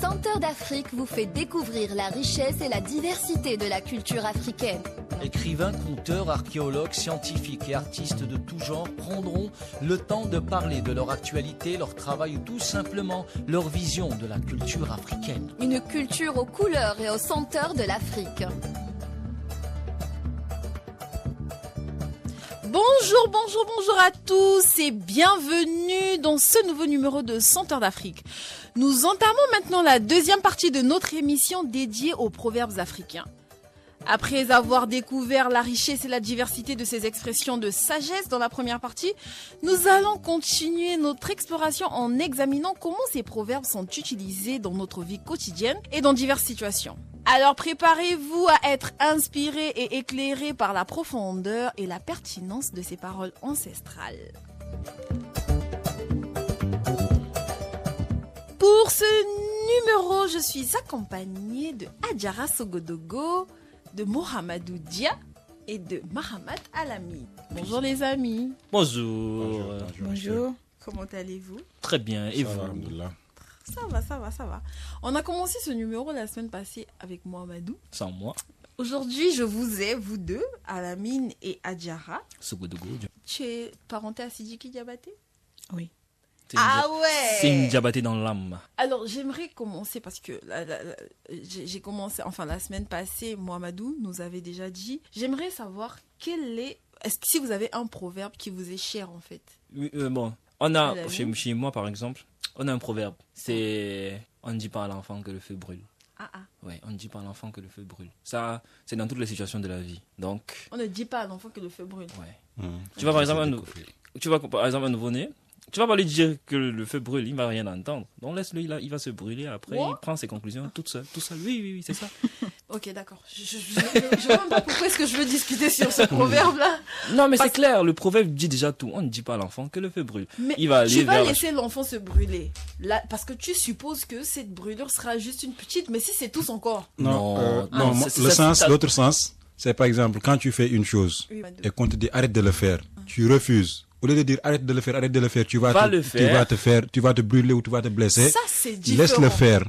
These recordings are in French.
Senteurs d'Afrique vous fait découvrir la richesse et la diversité de la culture africaine. Écrivains, conteurs, archéologues, scientifiques et artistes de tout genre prendront le temps de parler de leur actualité, leur travail ou tout simplement leur vision de la culture africaine. Une culture aux couleurs et aux senteurs de l'Afrique. Bonjour à tous et bienvenue dans ce nouveau numéro de Senteurs d'Afrique. Nous entamons maintenant la deuxième partie de notre émission dédiée aux proverbes africains. Après avoir découvert la richesse et la diversité de ces expressions de sagesse dans la première partie, nous allons continuer notre exploration en examinant comment ces proverbes sont utilisés dans notre vie quotidienne et dans diverses situations. Alors préparez-vous à être inspiré et éclairé par la profondeur et la pertinence de ces paroles ancestrales. Pour ce numéro, je suis accompagnée de Adjara Sogodogo, de Mohamedou Dia et de Mahamat Alami. Bonjour les amis. Bonjour. Bonjour. Comment allez-vous? Très bien, et vous? Ça va. On a commencé ce numéro la semaine passée avec Mohamedou. Sans moi. Aujourd'hui, je vous ai, vous deux, Alamine et Adjara. Sogodogo. Tu es parenté à Sidiki Diabaté? Oui. Ouais. C'est une diabaté dans l'âme. Alors, j'aimerais commencer parce que j'ai commencé, enfin la semaine passée, Mohamedou nous avait déjà dit. J'aimerais savoir est-ce que si vous avez un proverbe qui vous est cher en fait? Oui, bon, on a, chez moi par exemple, on a un proverbe. C'est on ne dit pas à l'enfant que le feu brûle. Ouais, on ne dit pas à l'enfant que le feu brûle. Ça, c'est dans toutes les situations de la vie. Donc, on ne dit pas à l'enfant que le feu brûle. Ouais. Tu vois par exemple un nouveau-né. Tu vas pas lui dire que le feu brûle, il va rien entendre. Donc laisse-le, il va se brûler après, il prend ses conclusions tout seul. Oui, c'est ça. Ok, d'accord. Je ne vois même pas pourquoi est-ce que je veux discuter sur ce proverbe-là. Non, mais c'est clair, le proverbe dit déjà tout. On ne dit pas à l'enfant que le feu brûle. Mais il va tu vas laisser l'enfant se brûler. Là, parce que tu supposes que cette brûlure sera juste une petite, mais si c'est tout son corps. Non, l'autre sens, c'est par exemple, quand tu fais une chose et qu'on te dit arrête de le faire, tu refuses. Au lieu de dire arrête de le faire, tu vas te brûler ou tu vas te blesser. Ça, c'est différent. Laisse le faire.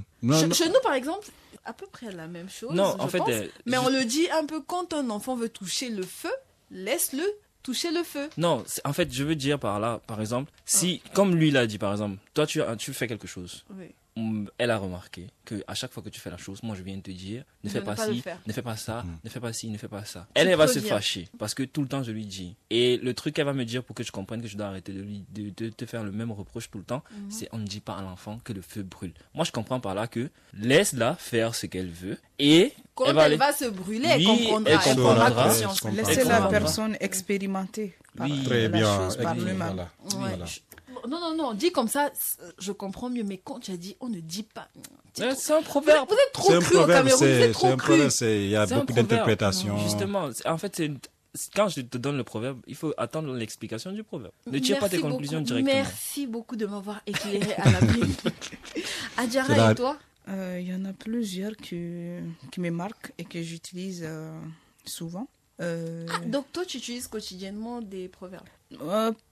Chez nous, par exemple, à peu près la même chose. Non, en je fait, pense. Mais on le dit un peu quand un enfant veut toucher le feu, laisse-le toucher le feu. Non, en fait, je veux dire par là, par exemple, si, comme lui l'a dit, par exemple, toi, tu fais quelque chose. Oui. Elle a remarqué que à chaque fois que tu fais la chose, moi je viens de te dire ne fais pas ci, ne fais pas ça, ne fais pas ci, ne fais pas ça. Elle va se fâcher parce que tout le temps je lui dis. Et le truc qu'elle va me dire pour que je comprenne que je dois arrêter de te faire le même reproche tout le temps, c'est on ne dit pas à l'enfant que le feu brûle. Moi je comprends par là que laisse-la faire ce qu'elle veut et quand elle va se brûler, elle comprendra. Laissez la personne expérimenter Très bien. Par lui-même. Non, dis comme ça, je comprends mieux. Mais quand tu as dit, on ne dit pas. C'est un proverbe. Vous êtes trop cru au Cameroun, vous êtes trop cru. Il y a beaucoup d'interprétations. Justement, en fait, quand je te donne le proverbe, il faut attendre l'explication du proverbe. Ne tire pas tes conclusions directement. Merci beaucoup de m'avoir éclairé à la brille. Adjara, et toi? Il y en a plusieurs qui me marquent et que j'utilise souvent. Donc toi, tu utilises quotidiennement des proverbes?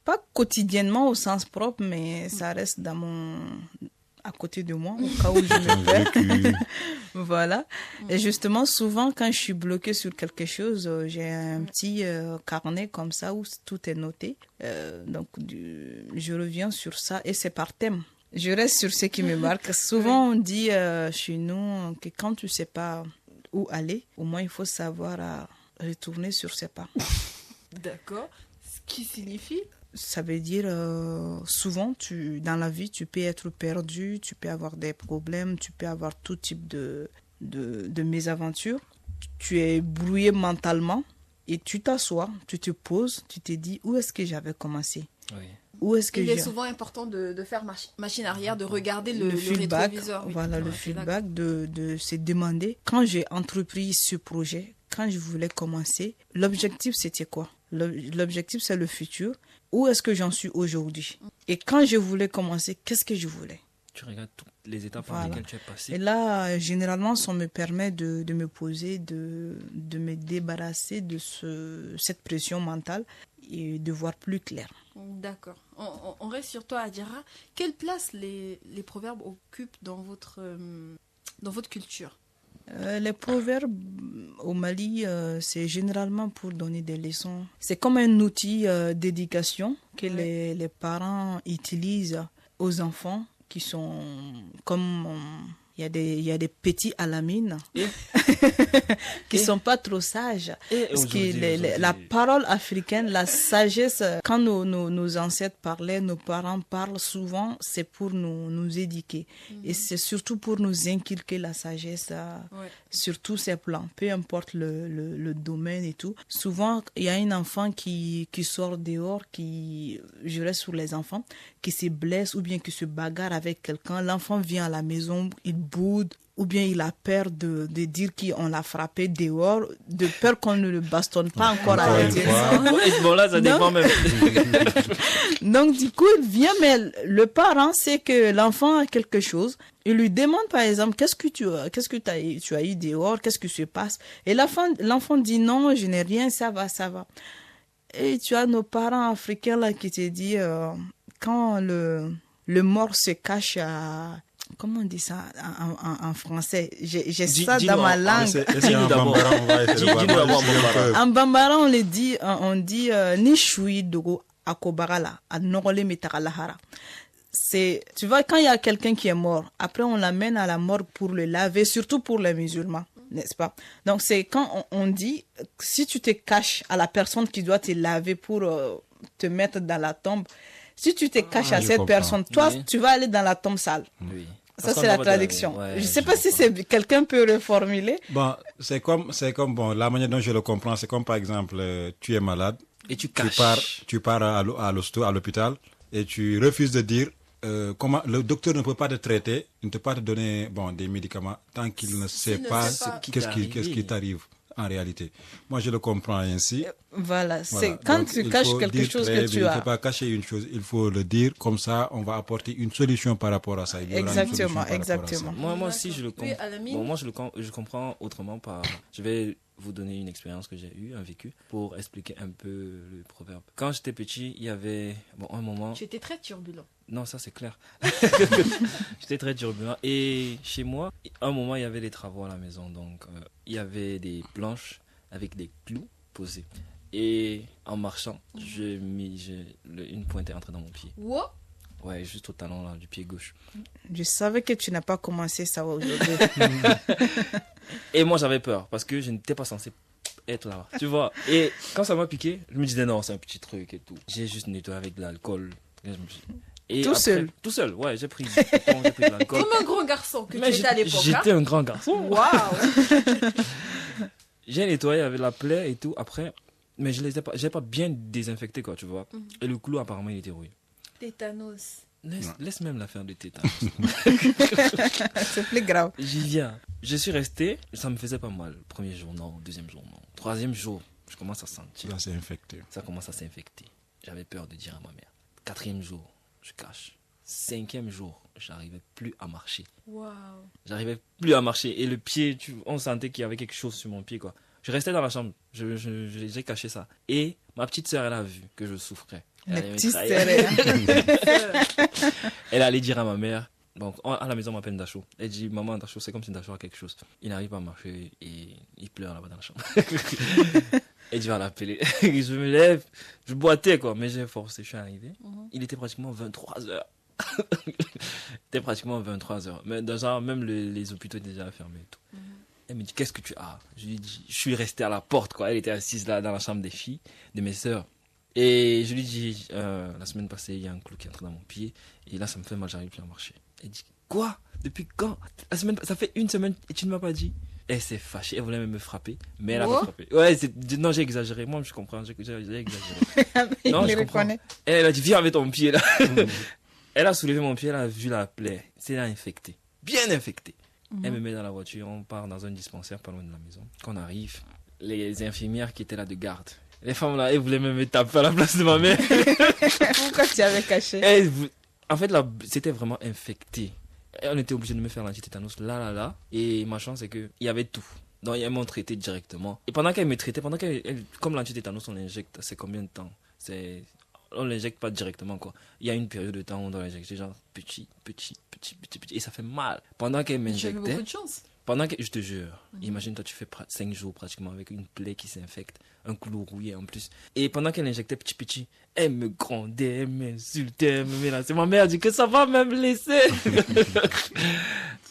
Pas quotidiennement au sens propre, mais ça reste à côté de moi, au cas où je me perds. Voilà. Et justement, souvent, quand je suis bloquée sur quelque chose, j'ai un petit carnet comme ça où tout est noté. Donc, je reviens sur ça et c'est par thème. Je reste sur ce qui me marque. Souvent, on dit chez nous que quand tu ne sais pas où aller, au moins il faut savoir retourner sur ses pas. D'accord. Ce qui signifie? Ça veut dire, souvent, dans la vie, tu peux être perdu, tu peux avoir des problèmes, tu peux avoir tout type de mésaventures. Tu es brouillé mentalement et tu t'assois, tu te poses, tu te dis, où est-ce que j'avais commencé? Oui. Il est souvent important de faire machine arrière, de regarder le feedback, rétroviseur. Voilà, le feedback, de se demander, quand j'ai entrepris ce projet, quand je voulais commencer, l'objectif c'était quoi? L'objectif c'est le futur. Où est-ce que j'en suis aujourd'hui? Et quand je voulais commencer, qu'est-ce que je voulais? Tu regardes toutes les étapes par lesquelles tu es passé. Et là, généralement, ça me permet de me poser, de me débarrasser de cette pression mentale et de voir plus clair. D'accord. On reste sur toi, Adjara. Quelle place les proverbes occupent dans votre culture? Les proverbes au Mali, c'est généralement pour donner des leçons. C'est comme un outil d'éducation que les parents utilisent aux enfants qui sont comme... Il y a des petits alamines qui sont pas trop sages. Parce que la parole africaine, la sagesse, quand nos ancêtres parlaient, nos parents parlent souvent, c'est pour nous éduquer. Et c'est surtout pour nous inculquer la sagesse sur tous ces plans, peu importe le domaine et tout. Souvent, il y a un enfant qui sort dehors, je reste sur les enfants, qui se blesse ou bien qui se bagarre avec quelqu'un. L'enfant vient à la maison, il boude, ou bien il a peur de dire qu'on l'a frappé dehors, de peur qu'on ne le bastonne pas encore à l'intérieur. Bon, là, ça dépend même. Donc, du coup, il vient, mais le parent sait que l'enfant a quelque chose. Il lui demande, par exemple, qu'est-ce que tu as eu dehors, qu'est-ce qui se passe? Et l'enfant dit non, je n'ai rien, ça va. Et tu as nos parents africains là qui te disent, quand le mort se cache à... Comment on dit ça en français? J'ai ça dans ma langue. En bambara, on dit ni shui dogo akobarala anogole metakalahara. C'est, tu vois, quand il y a quelqu'un qui est mort, après on l'amène à la morgue pour le laver, surtout pour les musulmans, n'est-ce pas? Donc c'est quand on dit, si tu te caches à la personne qui doit te laver pour te mettre dans la tombe, si tu te caches à cette personne, toi, tu vas aller dans la tombe sale. Oui. Ça, c'est la traduction. Je ne sais pas si quelqu'un peut reformuler. Bon, c'est comme la manière dont je le comprends, c'est comme par exemple, tu es malade. Et tu caches. Tu pars à l'hôpital, et tu refuses de dire comment le docteur ne peut pas te traiter, il ne peut pas te donner des médicaments tant qu'il ne sait pas qu'est-ce qui t'arrive en réalité. Moi, je le comprends ainsi. Voilà. C'est quand donc, tu caches quelque chose que tu as. Il ne faut pas cacher une chose, il faut le dire, comme ça, on va apporter une solution par rapport à ça. Exactement. Moi aussi, je le comprends. Moi, je comprends autrement par... Je vais vous donner une expérience que j'ai eue, un vécu, pour expliquer un peu le proverbe. Quand j'étais petit, il y avait un moment... Tu étais très turbulent. Non, ça c'est clair. J'étais très turbulent. Et chez moi, à un moment, il y avait des travaux à la maison. Donc, il y avait des planches avec des clous posés. Et en marchant, une pointe est entrée dans mon pied. What? Ouais, juste au talon là, du pied gauche. Je savais que tu n'as pas commencé ça aujourd'hui. Et moi, j'avais peur parce que je n'étais pas censé être là. Tu vois? Et quand ça m'a piqué, je me disais non, c'est un petit truc et tout. J'ai juste nettoyé avec de l'alcool. Et tout seul? Tout seul, ouais, j'ai pris de l'alcool. Comme un grand garçon que tu étais à l'époque. J'étais un grand garçon. Waouh! J'ai nettoyé avec la plaie et tout après, mais je n'ai pas bien désinfecté, quoi, tu vois. Et le clou, apparemment, il était rouillé. Tétanos. Laisse même l'affaire de tétanos. C'est plus grave. J'y viens. Je suis resté, ça me faisait pas mal. Premier jour, non. Deuxième jour, non. Troisième jour, je commence à sentir. Là, c'est infecté. Ça commence à s'infecter. J'avais peur de dire à ma mère. Quatrième jour, je cache. Cinquième jour, j'arrivais plus à marcher. Waouh. J'arrivais plus à marcher. Et le pied, on sentait qu'il y avait quelque chose sur mon pied, quoi. Je restais dans la chambre. J'ai caché ça. Et ma petite sœur, elle a vu que je souffrais. Elle allait dire à ma mère. Donc, à la maison, on m'appelle Dacho. Elle dit, maman, Dacho, c'est comme si Dacho a quelque chose. Il n'arrive pas à marcher et il pleure là-bas dans la chambre. Et tu vas l'appeler. Je me lève, je boitais, quoi. Mais j'ai forcé, je suis arrivé. Il était pratiquement 23h. C'était pratiquement 23h. Mais même les hôpitaux étaient déjà fermés et tout. Elle me dit, qu'est-ce que tu as? Je lui dis, je suis resté à la porte, quoi. Elle était assise là dans la chambre des filles, de mes sœurs. Et je lui dis, la semaine passée, il y a un clou qui est entré dans mon pied. Et là, ça me fait mal, j'arrive plus à marcher. Elle dit, quoi? Depuis quand? Ça fait une semaine et tu ne m'as pas dit? Elle s'est fâchée, elle voulait même me frapper, mais elle a pas frappé. Ouais, non, j'ai exagéré. Moi, je comprends, j'ai exagéré. Non, je comprends. Elle a dit, viens avec ton pied là. Elle a soulevé mon pied, elle a vu la plaie. C'est là infecté, bien infecté. Elle me met dans la voiture, on part dans un dispensaire pas loin de la maison. Quand on arrive, les infirmières qui étaient là de garde, les femmes là, elles voulaient même me taper à la place de ma mère. Pourquoi tu avais caché? En fait, là, c'était vraiment infecté. Et on était obligé de me faire l'antitétanos là. Et ma chance, c'est qu'il y avait tout. Donc, elles m'ont traité directement. Et pendant qu'elles me traitaient, comme l'antitétanos, on l'injecte, c'est combien de temps? On l'injecte pas directement, quoi. Il y a une période de temps où on doit l'injecter, genre petit, et ça fait mal. Pendant qu'elle m'injectait... Tu avais beaucoup de chance. Je te jure, imagine toi, tu fais 5 jours pratiquement avec une plaie qui s'infecte, un clou rouillé en plus. Et pendant qu'elle injectait petit, elle me grondait, elle m'insultait, elle me menaçait. Ma mère dit que ça va même laisser.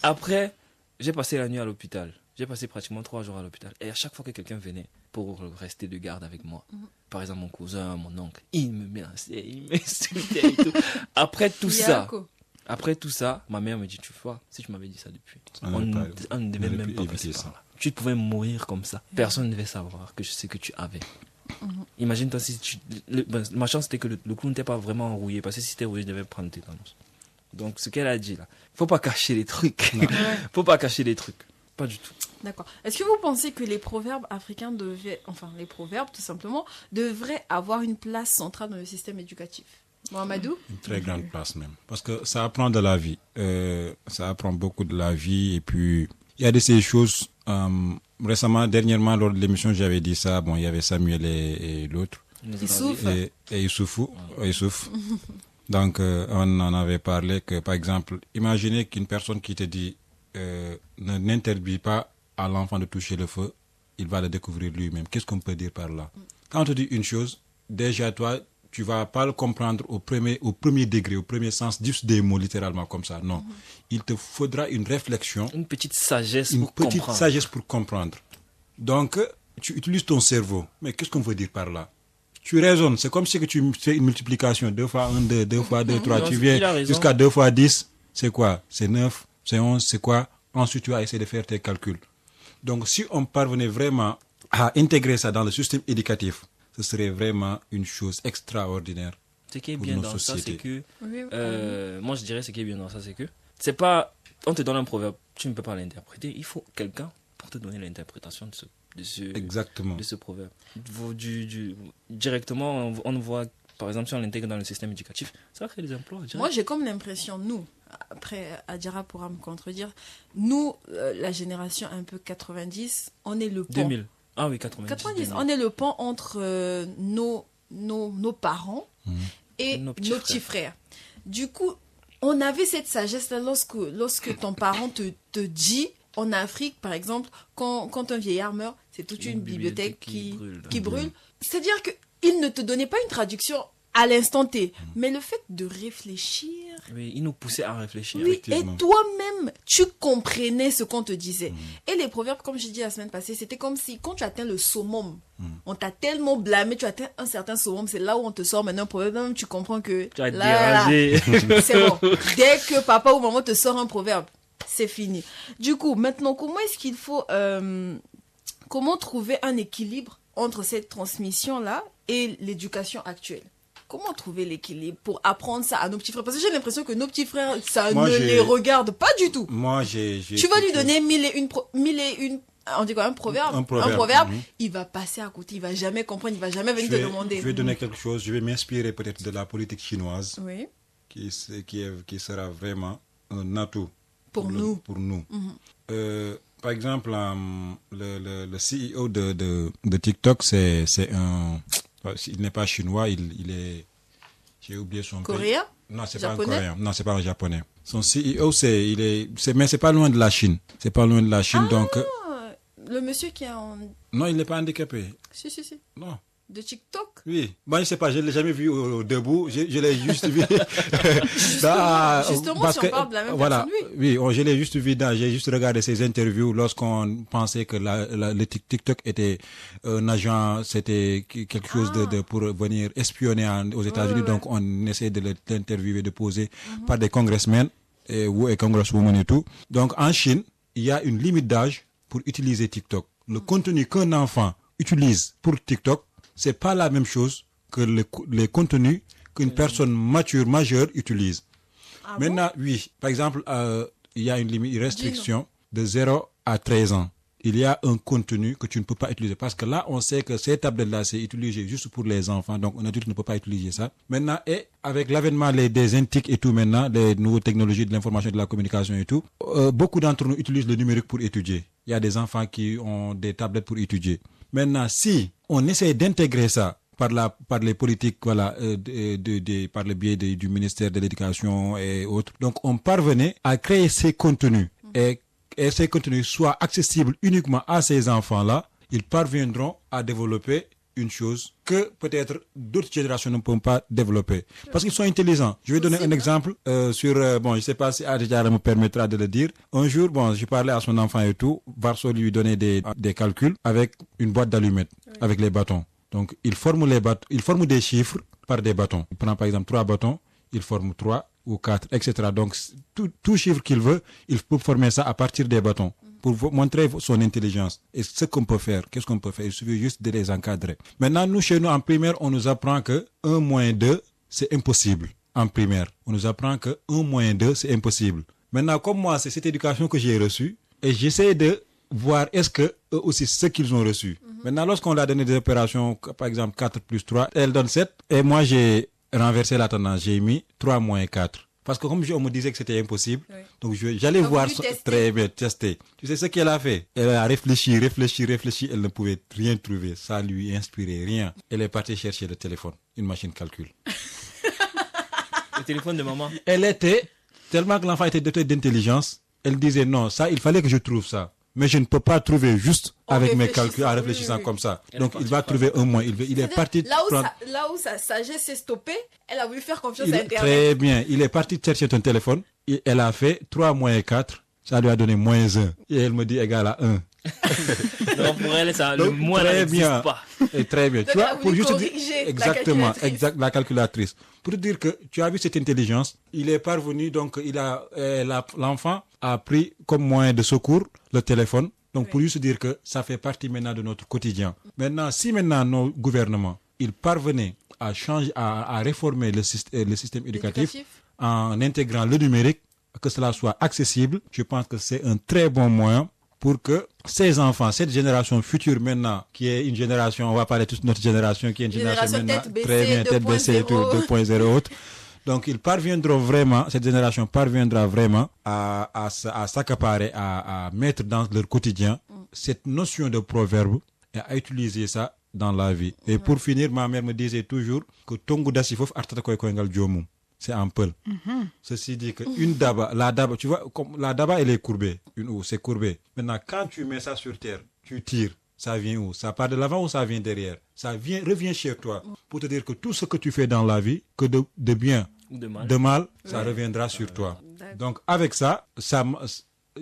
Après, j'ai passé la nuit à l'hôpital. J'ai passé pratiquement 3 jours à l'hôpital. Et à chaque fois que quelqu'un venait pour rester de garde avec moi, par exemple mon cousin, mon oncle, il me menaçait, il m'insultait et tout. Après tout ça, ma mère me dit, tu vois, si tu m'avais dit ça depuis, on ne devait même pas passer par là. Tu pouvais mourir comme ça. Personne ne devait savoir que je sais que tu avais. Imagine-toi si ma chance c'était que le clou n'était pas vraiment enrouillé, parce que si c'était rouillé, je devais prendre tétanos. Donc ce qu'elle a dit là, faut pas cacher les trucs. Faut pas cacher les trucs. Pas du tout. D'accord. Est-ce que vous pensez que les proverbes africains les proverbes tout simplement, devraient avoir une place centrale dans le système éducatif? Mohamedou? Une très grande place même. Parce que ça apprend de la vie. Ça apprend beaucoup de la vie. Et puis, il y a de ces choses. Dernièrement, lors de l'émission, j'avais dit ça. Bon, il y avait Samuel et l'autre. Et Youssouf. Donc, on en avait parlé que, par exemple, imaginez qu'une personne qui te dit n'interdit pas à l'enfant de toucher le feu, il va le découvrir lui-même. Qu'est-ce qu'on peut dire par là? Quand on te dit une chose, déjà toi, tu vas pas le comprendre au premier degré, au premier sens, juste des mots littéralement comme ça. Non. Il te faudra une réflexion. Une petite sagesse pour comprendre. Donc, tu utilises ton cerveau. Mais qu'est-ce qu'on veut dire par là? Tu raisonnes. C'est comme si que tu fais une multiplication. 2 fois 1, 2, 2 fois 2, 3. Tu viens jusqu'à 2 fois 10. C'est quoi? C'est 9. C'est 11. C'est quoi? Ensuite, tu vas essayer de faire tes calculs. Donc, si on parvenait vraiment à intégrer ça dans le système éducatif, ce serait vraiment une chose extraordinaire. Ce qui est bien dans ça, c'est que... moi, je dirais ce qui est bien dans ça, c'est que... C'est pas... On te donne un proverbe, tu ne peux pas l'interpréter. Il faut quelqu'un pour te donner l'interprétation de ce proverbe. Directement, on voit... Par exemple, si on l'intègre dans le système éducatif, ça va créer des emplois. Moi, j'ai comme l'impression, nous, après Adjara pourra me contredire, nous, la génération un peu 90, on est le pont. 2000. Ah oui, 90. On est le pont entre nos parents et nos petits frères. Du coup, on avait cette sagesse-là lorsque ton parent te dit, en Afrique, par exemple, quand un vieillard meurt, c'est toute une bibliothèque qui brûle. C'est-à-dire qu'il ne te donnait pas une traduction à l'instant T, mais le fait de réfléchir... Oui, il nous poussait à réfléchir. Oui, et toi-même, tu comprenais ce qu'on te disait. Et les proverbes, comme j'ai dit la semaine passée, c'était comme si quand tu atteins le summum, on t'a tellement blâmé, tu atteins un certain summum, c'est là où on te sort maintenant un proverbe, tu comprends que... Tu as dérangé. C'est bon. Dès que papa ou maman te sort un proverbe, c'est fini. Du coup, maintenant, comment est-ce qu'il faut... comment trouver un équilibre entre cette transmission-là et l'éducation actuelle? Comment trouver l'équilibre pour apprendre ça à nos petits frères? Parce que j'ai l'impression que nos petits frères, ça les regarde pas du tout. Moi, tu vas lui donner mille et une on dit quoi, un proverbe, il va passer à côté, il va jamais comprendre, il va jamais venir te demander. Je vais donner quelque chose, je vais m'inspirer peut-être de la politique chinoise, oui, qui sera vraiment un atout pour nous. Par exemple, le CEO de TikTok, c'est un... Il n'est pas chinois, il est... J'ai oublié son Coréen? Non, c'est pas un Coréen. Non, c'est pas un Japonais. Son CEO, mais c'est pas loin de la Chine. C'est pas loin de la Chine, donc... Le monsieur qui est en... Non, il n'est pas handicapé. Si. Non. De TikTok? Oui. Moi, je ne sais pas, je ne l'ai jamais vu debout. Je l'ai juste vu. Justement, si on parle de la même personne, oui, je l'ai juste vu j'ai juste regardé ses interviews lorsqu'on pensait que le TikTok était un agent, c'était quelque chose pour venir espionner aux États-Unis. Donc, on essaie de l'interviewer, de poser par des congressmen et congresswomen et tout. Donc, en Chine, il y a une limite d'âge pour utiliser TikTok. Le contenu qu'un enfant utilise pour TikTok, c'est pas la même chose que les contenus qu'une personne majeure utilise. Maintenant, oui, par exemple, il y a une restriction de 0 à 13 ans. Il y a un contenu que tu ne peux pas utiliser parce que là, on sait que ces tablettes-là, c'est utilisé juste pour les enfants, donc un adulte ne peut pas utiliser ça. Maintenant, et avec l'avènement des NTIC et tout maintenant, les nouvelles technologies de l'information et de la communication et tout, beaucoup d'entre nous utilisent le numérique pour étudier. Il y a des enfants qui ont des tablettes pour étudier. Maintenant, si on essaie d'intégrer ça par les politiques, voilà, par le biais du ministère de l'Éducation et autres. Donc, on parvenait à créer ces contenus et ces contenus soient accessibles uniquement à ces enfants-là, ils parviendront à développer une chose que peut-être d'autres générations ne peuvent pas développer. Parce qu'ils sont intelligents. Je vais donner un exemple sur, je ne sais pas si Adjara me permettra de le dire. Un jour, je parlais à son enfant et tout. Varso lui donnait des calculs avec une boîte d'allumettes, avec les bâtons. Donc, il forme des chiffres par des bâtons. Il prend par exemple 3 bâtons, il forme 3 ou 4, etc. Donc, tout chiffre qu'il veut, il peut former ça à partir des bâtons. Pour montrer son intelligence. Et ce qu'on peut faire, qu'est-ce qu'on peut faire? Il suffit juste de les encadrer. Maintenant, nous, chez nous, en primaire, on nous apprend que 1 moins 2, c'est impossible. En primaire, on nous apprend que 1 moins 2, c'est impossible. Maintenant, comme moi, c'est cette éducation que j'ai reçue, et j'essaie de voir est-ce que eux aussi, ce qu'ils ont reçu. Maintenant, lorsqu'on leur a donné des opérations, par exemple 4 plus 3, elle donne 7, et moi, j'ai renversé la tendance, j'ai mis 3 moins 4. Parce que comme on me disait que c'était impossible, donc j'allais voir très bien, tester. Tu sais ce qu'elle a fait? Elle a réfléchi, elle ne pouvait rien trouver. Ça lui inspirait rien. Elle est partie chercher le téléphone, une machine calcul. Le téléphone de maman? Elle était, tellement que l'enfant était doté d'intelligence, elle disait non, ça, il fallait que je trouve ça. Mais je ne peux pas trouver juste avec mes calculs en réfléchissant comme ça. Donc, il va trouver un moyen. Il est parti... Là où sa sagesse s'est stoppée, elle a voulu faire confiance à Internet. Très bien. Il est parti chercher ton téléphone. Elle a fait 3 moins 4. Ça lui a donné moins 1. Et elle me dit égal à 1. Non, pour elle, ça, le moins n'existe pas. Et très bien. Donc, tu vois, pour juste dire, exactement, la calculatrice. Pour te dire que tu as vu cette intelligence, il est parvenu, donc l'enfant a pris comme moyen de secours le téléphone. Donc pour juste dire que ça fait partie maintenant de notre quotidien. Maintenant, si maintenant nos gouvernements, ils parvenaient à changer, à réformer le système éducatif en intégrant le numérique, que cela soit accessible, je pense que c'est un très bon moyen pour que ces enfants, cette génération future maintenant, qui est une génération, on va parler toute notre génération, qui est une génération maintenant très bien, tête baissée, 2.0 autres. Donc ils parviendront vraiment, cette génération parviendra vraiment à s'accaparer, à mettre dans leur quotidien cette notion de proverbe et à utiliser ça dans la vie. Et pour finir, ma mère me disait toujours que Tongu Dasifof Artata Koy Koyngal Djomum. C'est un peul. Ceci dit que la daba, tu vois, comme la daba elle est courbée, une ou c'est courbé. Maintenant, quand tu mets ça sur terre, tu tires, ça vient où? Ça part de l'avant ou ça vient derrière? Ça revient chez toi. Pour te dire que tout ce que tu fais dans la vie, que de bien ou de mal, ça reviendra sur toi. Donc avec ça,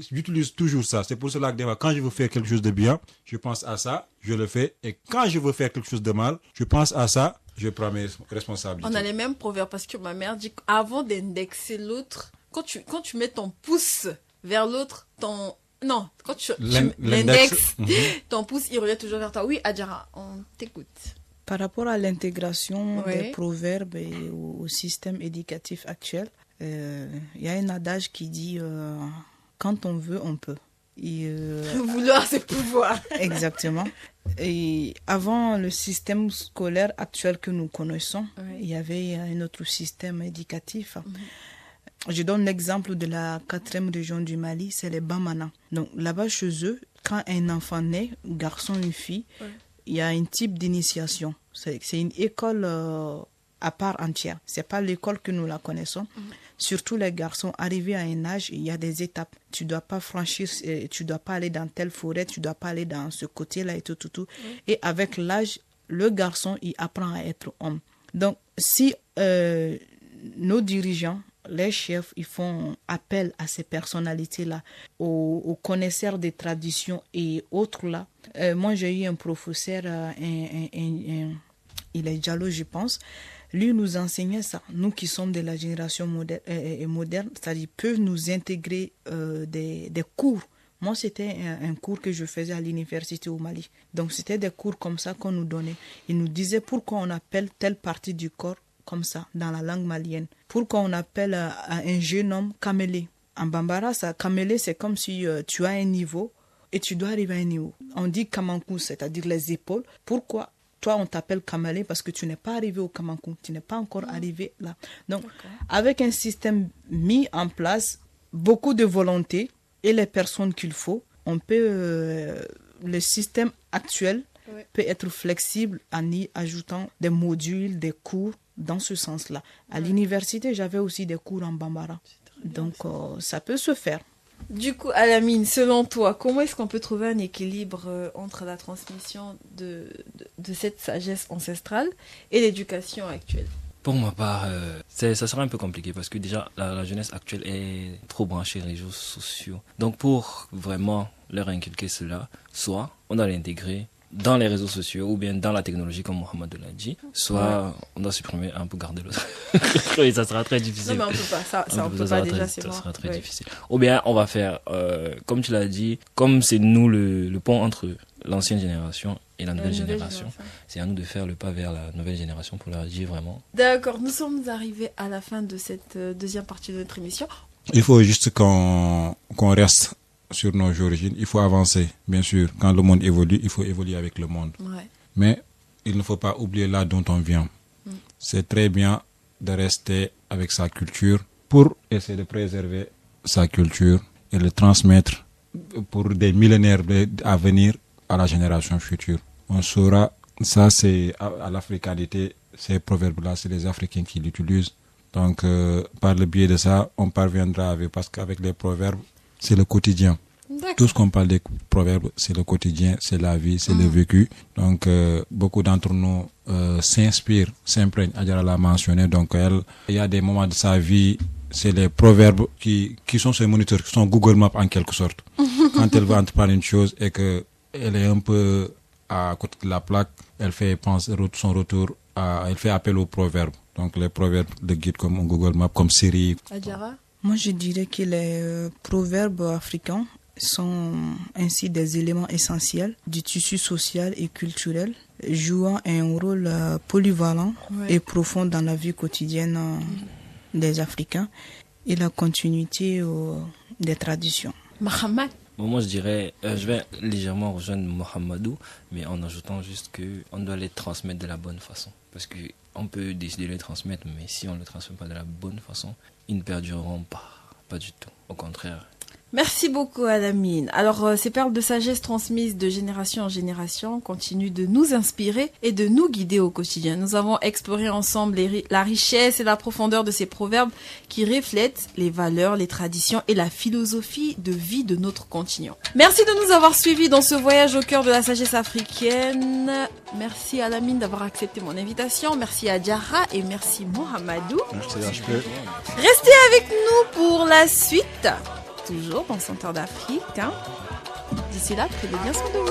j'utilise toujours ça. C'est pour cela que des fois, quand je veux faire quelque chose de bien, je pense à ça, je le fais. Et quand je veux faire quelque chose de mal, je pense à ça, je prends mes responsabilités. On a les mêmes proverbes parce que ma mère dit qu'avant d'indexer l'autre, quand tu mets ton pouce vers l'autre, quand tu l'indexes, ton pouce, il revient toujours vers toi. Oui, Adjara, on t'écoute. Par rapport à l'intégration des proverbes et au système éducatif actuel, il y a un adage qui dit quand on veut, on peut. Vouloir, c'est pouvoir. Exactement. Et avant le système scolaire actuel que nous connaissons, il y avait un autre système éducatif. Je donne l'exemple de la 4e région du Mali, c'est les Bamana. Donc là-bas chez eux, quand un enfant naît, garçon ou fille, il y a un type d'initiation. C'est une école à part entière. C'est pas l'école que nous la connaissons. Surtout les garçons, arrivés à un âge, il y a des étapes. Tu dois pas franchir, tu dois pas aller dans telle forêt, tu dois pas aller dans ce côté-là et tout. Et avec l'âge, le garçon, il apprend à être homme. Donc, si nos dirigeants, les chefs, ils font appel à ces personnalités-là, aux connaisseurs des traditions et autres là. Moi, j'ai eu un professeur, il est Diallo, je pense. Lui nous enseignait ça. Nous qui sommes de la génération moderne, c'est-à-dire peuvent nous intégrer des cours. Moi, c'était un cours que je faisais à l'université au Mali. Donc, c'était des cours comme ça qu'on nous donnait. Il nous disait pourquoi on appelle telle partie du corps comme ça, dans la langue malienne. Pourquoi on appelle un jeune homme camélé. En Bambara, ça, camélé, c'est comme si tu as un niveau et tu dois arriver à un niveau. On dit kamankou, c'est-à-dire les épaules. Pourquoi toi, on t'appelle camélé? Parce que tu n'es pas arrivé au kamankou. Tu n'es pas encore arrivé là. Donc, avec un système mis en place, beaucoup de volonté et les personnes qu'il faut, on peut... le système actuel peut être flexible en y ajoutant des modules, des cours dans ce sens-là. À l'université, j'avais aussi des cours en bambara. Donc, ça peut se faire. Du coup, Alamine, selon toi, comment est-ce qu'on peut trouver un équilibre entre la transmission de cette sagesse ancestrale et l'éducation actuelle? Pour ma part, ça sera un peu compliqué parce que déjà, la jeunesse actuelle est trop branchée les réseaux sociaux. Donc, pour vraiment leur inculquer cela, soit on doit l'intégrer dans les réseaux sociaux ou bien dans la technologie comme Mohamed l'a dit, soit on doit supprimer un peu, garder l'autre. Et ça sera très difficile. Non mais on peut pas, ça on peut pas déjà, c'est mort. Ça sera très difficile. Ou bien on va faire, comme tu l'as dit, comme c'est nous le pont entre l'ancienne génération et la nouvelle génération, c'est à nous de faire le pas vers la nouvelle génération pour leur dire vraiment. D'accord, nous sommes arrivés à la fin de cette deuxième partie de notre émission. Il faut juste qu'on reste sur nos origines, il faut avancer, bien sûr. Quand le monde évolue, il faut évoluer avec le monde. Ouais. Mais il ne faut pas oublier là dont on vient. C'est très bien de rester avec sa culture pour essayer de préserver sa culture et le transmettre pour des millénaires à venir à la génération future. On saura, ça c'est à l'africanité, ces proverbes-là, c'est les Africains qui l'utilisent. Donc, par le biais de ça, on parviendra avec, parce qu'avec les proverbes, c'est le quotidien. Tout ce qu'on parle des proverbes, c'est le quotidien, c'est la vie, c'est le vécu. Donc, beaucoup d'entre nous s'inspirent, s'imprègnent. Adjara l'a mentionné. Donc, il y a des moments de sa vie, c'est les proverbes qui sont ses moniteurs, qui sont Google Maps en quelque sorte. Quand elle va entreprendre une chose et qu'elle est un peu à côté de la plaque, elle fait son retour, elle fait appel aux proverbes. Donc, les proverbes de guide comme Google Maps, comme Siri. Adjara? Moi, je dirais que les proverbes africains sont ainsi des éléments essentiels du tissu social et culturel, jouant un rôle polyvalent et profond dans la vie quotidienne des Africains et la continuité des traditions. Mohamed? Bon, moi, je dirais, je vais légèrement rejoindre Mohamedou, mais en ajoutant juste qu'on doit les transmettre de la bonne façon. Parce qu'on peut décider de les transmettre, mais si on ne les transmet pas de la bonne façon, ils ne perdureront pas du tout. Au contraire. Merci beaucoup, Alamine. Alors, ces perles de sagesse transmises de génération en génération continuent de nous inspirer et de nous guider au quotidien. Nous avons exploré ensemble la richesse et la profondeur de ces proverbes qui reflètent les valeurs, les traditions et la philosophie de vie de notre continent. Merci de nous avoir suivis dans ce voyage au cœur de la sagesse africaine. Merci, Alamine, d'avoir accepté mon invitation. Merci à Adjara et merci, Mohamedou. Merci. Restez avec nous pour la suite. Toujours dans Centre d'Afrique. D'ici là, prenez bien soin de vous.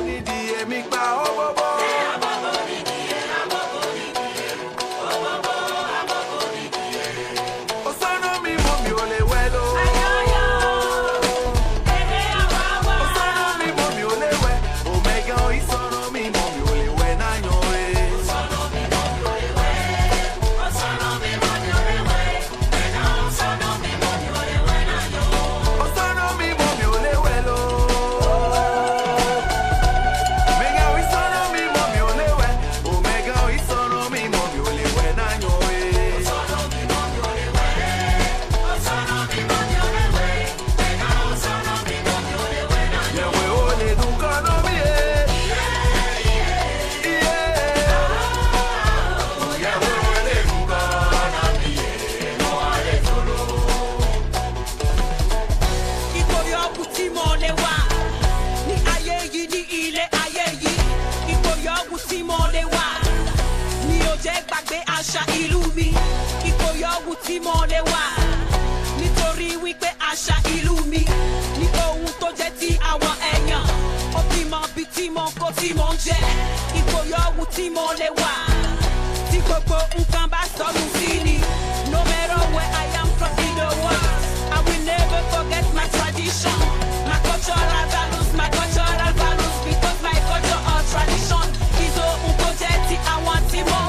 No matter where I am from in the world, I will never forget my tradition, my cultural values, because my culture or tradition is un projet I want to go.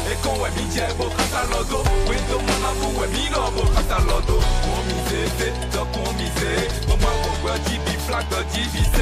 E kon we mi jebo katalogo Wendo mwana bu we mi no bo katalogo Kon mi se, do kon mi se Mama kon gwa jibi flag do jibi se